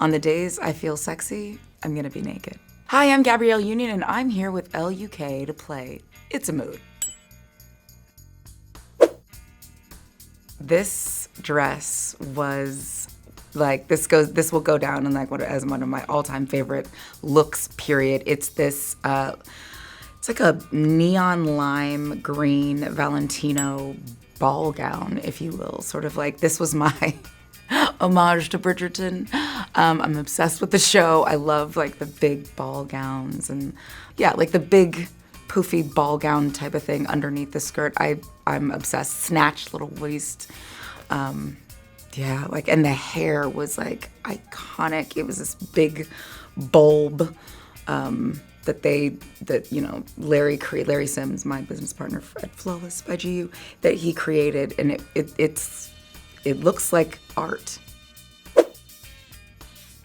On the days I feel sexy, I'm gonna be naked. Hi, I'm Gabrielle Union, and I'm here with ELLE UK to play It's a Mood. This dress was like, this will go down in like as one of my all-time favorite looks, period. It's this, it's like a neon lime green Valentino ball gown, if you will. Sort of like, this was my homage to Bridgerton. I'm obsessed with the show. I love like the big ball gowns and yeah, like the big poofy ball gown type of thing underneath the skirt. I'm obsessed. Snatched little waist. Yeah, like, and the hair was like iconic. It was this big bulb that Larry Sims, my business partner at Flawless by GU, that he created, and it looks like art.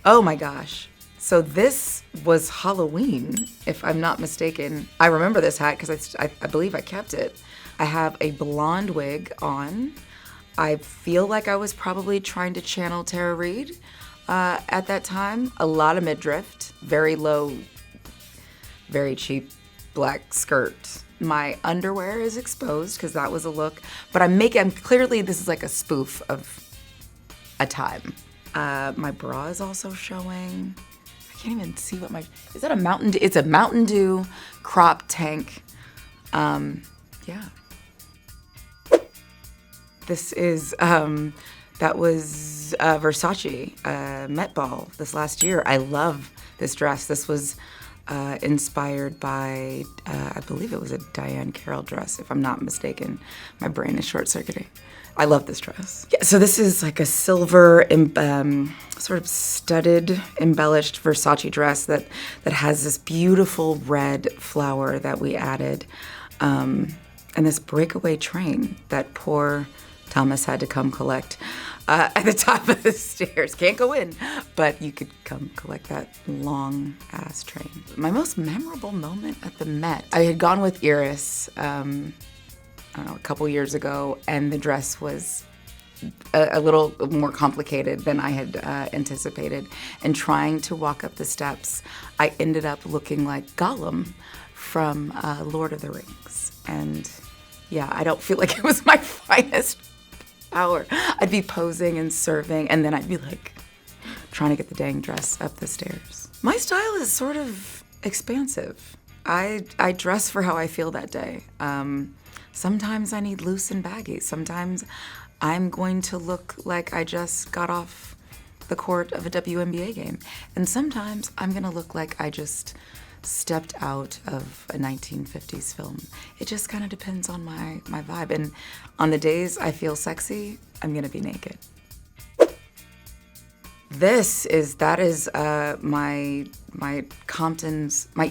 Oh my gosh. So this was Halloween, if I'm not mistaken. I remember this hat because I believe I kept it. I have a blonde wig on. I feel like I was probably trying to channel Tara Reid at that time. A lot of midriff, very low, very cheap black skirt. My underwear is exposed because that was a look, but clearly this is like a spoof of a time. My bra is also showing. I can't even see what is that a Mountain Dew? It's a Mountain Dew crop tank. Yeah. This is, that was Versace Met Ball this last year. I love this dress. This was inspired by, I believe it was a Diane Carroll dress, if I'm not mistaken. My brain is short-circuiting. I love this dress. Yeah, so this is like a silver, sort of studded, embellished Versace dress that has this beautiful red flower that we added, and this breakaway train that poor Thomas had to come collect at the top of the stairs. Can't go in, but you could come collect that long-ass train. My most memorable moment at the Met, I had gone with Iris, I don't know, a couple years ago, and the dress was a little more complicated than I had anticipated. And trying to walk up the steps, I ended up looking like Gollum from Lord of the Rings. And yeah, I don't feel like it was my finest hour. I'd be posing and serving, and then I'd be like trying to get the dang dress up the stairs. My style is sort of expansive. I dress for how I feel that day. Sometimes I need loose and baggy. Sometimes I'm going to look like I just got off the court of a WNBA game. And sometimes I'm gonna look like I just stepped out of a 1950s film. It just kind of depends on my vibe. And on the days I feel sexy, I'm gonna be naked. That is my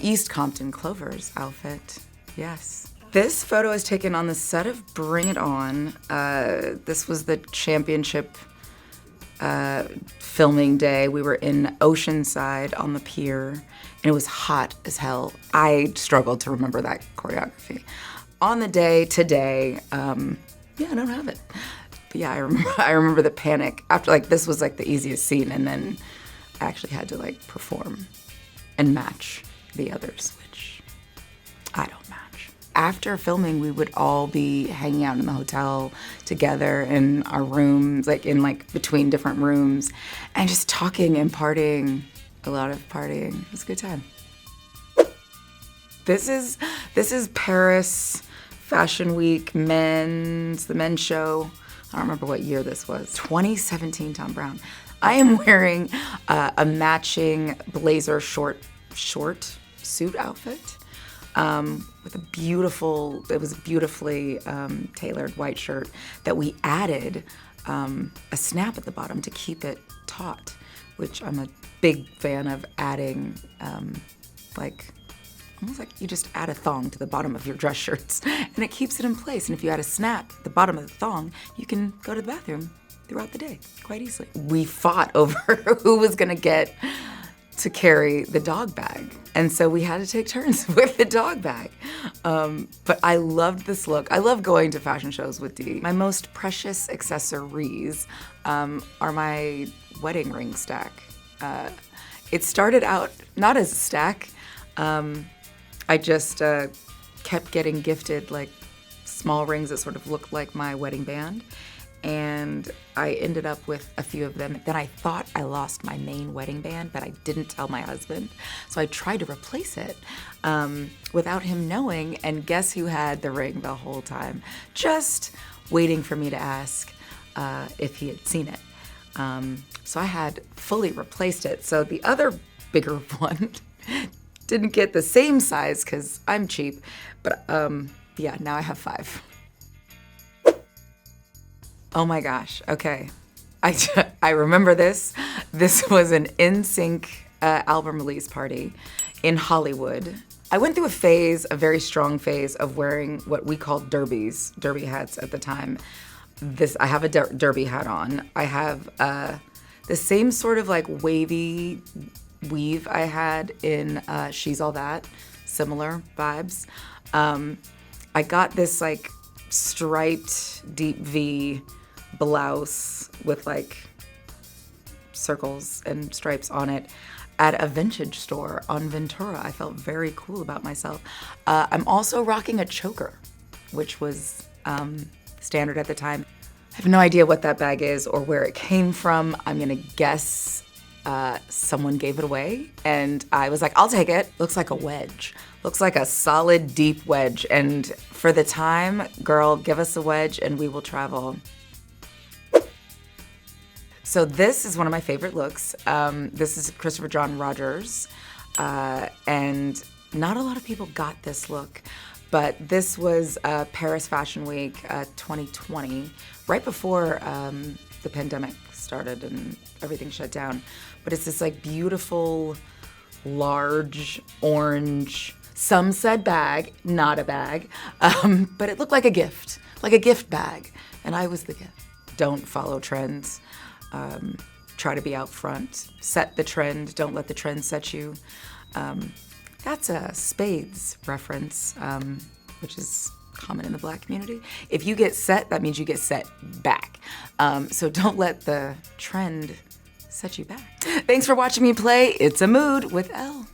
East Compton Clovers outfit, yes. This photo is taken on the set of Bring It On. This was the championship filming day. We were in Oceanside on the pier, and it was hot as hell. I struggled to remember that choreography. On the day today, yeah, I don't have it. But yeah, I remember the panic after, like, this was like the easiest scene, and then I actually had to like perform and match the others, which I don't match. After filming, we would all be hanging out in the hotel together in our rooms, like between different rooms, and just talking and partying. A lot of partying. It was a good time. This is Paris Fashion Week the men's show. I don't remember what year this was. 2017 Tom Brown. I am wearing a matching blazer short suit outfit. With a beautifully tailored white shirt that we added a snap at the bottom to keep it taut, which I'm a big fan of adding, almost like you just add a thong to the bottom of your dress shirts and it keeps it in place. And if you add a snap at the bottom of the thong, you can go to the bathroom throughout the day quite easily. We fought over who was gonna get to carry the dog bag. And so we had to take turns with the dog bag. But I loved this look. I love going to fashion shows with Dee. My most precious accessories are my wedding ring stack. It started out not as a stack. I just kept getting gifted like small rings that sort of looked like my wedding band. And I ended up with a few of them. Then I thought I lost my main wedding band, but I didn't tell my husband. So I tried to replace it without him knowing, and guess who had the ring the whole time? Just waiting for me to ask if he had seen it. So I had fully replaced it. So the other bigger one didn't get the same size because I'm cheap, but yeah, now I have 5. Oh my gosh, okay. I remember this. This was an NSYNC album release party in Hollywood. I went through a very strong phase of wearing what we called derby hats at the time. I have a derby hat on. I have the same sort of like wavy weave I had in She's All That, similar vibes. I got this like striped deep V blouse with like circles and stripes on it at a vintage store on Ventura. I felt very cool about myself. I'm also rocking a choker, which was standard at the time. I have no idea what that bag is or where it came from. I'm gonna guess someone gave it away and I was like, I'll take it. Looks like a wedge. Looks like a solid deep wedge. And for the time, girl, give us a wedge and we will travel. So this is one of my favorite looks. This is Christopher John Rogers, and not a lot of people got this look, but this was Paris Fashion Week 2020, right before the pandemic started and everything shut down. But it's this like beautiful, large, orange, some said bag, not a bag, but it looked like a gift bag, and I was the gift. Don't follow trends. Try to be out front. Set the trend. Don't let the trend set you. That's a Spades reference, which is common in the Black community. If you get set, that means you get set back. So don't let the trend set you back. Thanks for watching me play It's a Mood with Elle.